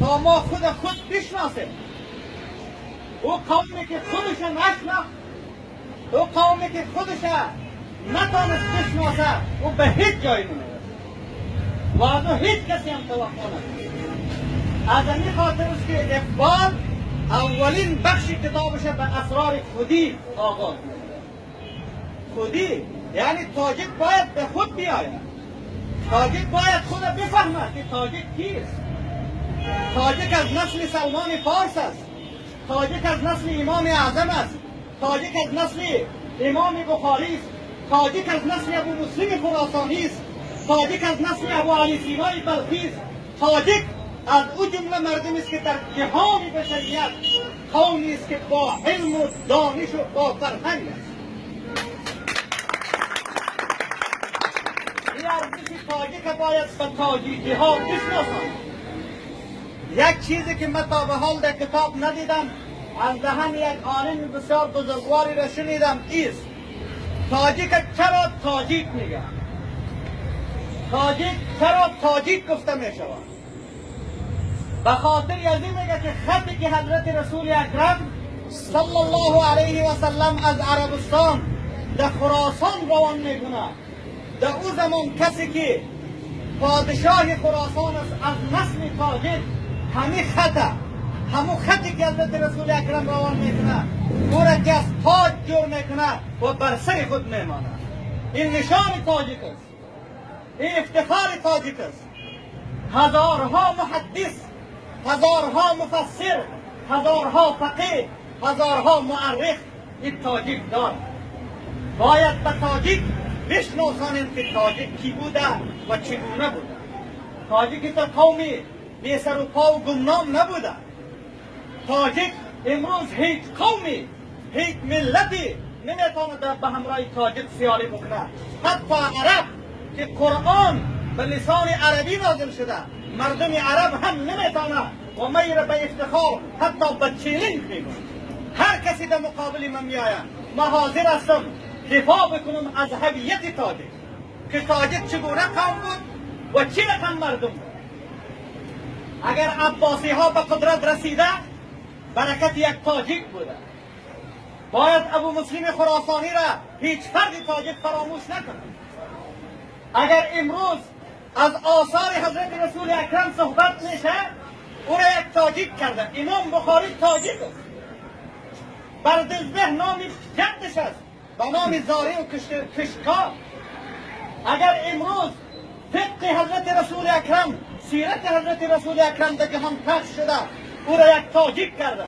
تا ما خود بشناسیم. او قومی که خودش نشناخت، او قومی که خودش نتانست بشناسه، او به هیچ جایی نمیرسه و از او هیچ کسی هم توقع نداره. از این خاطر است که اقبال اولین بخش کتابش به اسرار خودی آغاز میکنه. خودی یعنی تاجیک باید به خود بیاید، تاجیک باید خود بفهمد که تاجیک کیست. تاجیک از نسل سلمان فارس است، تاجیک از نسل امام اعظم است، تاجیک از نسل امام بخاری است، تاجیک از نسل ابو مسلم خراسانی است، تاجیک از نسل ابو علی سینای بلخی است. تاجیک از او جمله مردمی است که در جهان بشریت قومی است که با علم و دانش و با فرهنگ است. این ارزش تاجیک باید به تاجیکی ها بشناسند. یک چیزی که من تا به حال در کتاب ندیدم، از دهن یک عالم بسیار بزرگواری را شنیدم، ایست تاجیک چرا تاجیک میگه؟ تاجیک چرا تاجیک گفته میشود؟ به خاطر از این میگه که خطی که حضرت رسول اکرم صلی الله علیه و سلم از عربستان در خراسان روان میکنه، در او زمان کسی که پادشاه خراسان است از نسل تاجیک، همین خطه، همون خطی که حضرت رسول اکرم روان میکنه او را که از تاج جور میکنه و بر سر خود میمانه. این نشان تاجیک است، این افتخار تاجیک است. هزارها محدث، هزارها مفسر، هزارها فقیه، هزارها مورخ این تاجیک دارد. باید به تاجیک بشناسانیم که تاجیک کی بوده و چگونه بوده. تاجیک تا قومی بی سر و پا و گمنام نبوده. تاجیک امروز هیچ قومی، هیچ ملتی نمیتواند به همراه تاجیک سیالی بکنه. حتی عرب که قرآن به لسان عربی نازل شده، مردم عرب هم نمیتونه و میره به افتخار حتی به چیلنج میگن. هر کسی در مقابل من میآید، من حاضر هستم دفاع بکنم از هویت تاجیک، که تاجیک چگونه قوم بود و چه رقم مردم بود. اگر عباسی ها به قدرت رسیده برکت یک تاجیک بوده. باید ابو مسلم خراسانی را هیچ فرد تاجیک فراموش نکنه. اگر امروز از آثار حضرت رسول اکرم صحبت میشه، او را یک تاجیک کرده. امام بخاری تاجیک است، بر دزبه نام جدش است با نام زاری و کشکار. اگر امروز فقه حضرت رسول اکرم، سیرت حضرت رسول اکرم در جهان پخش شده، او را یک تاجیک کرده.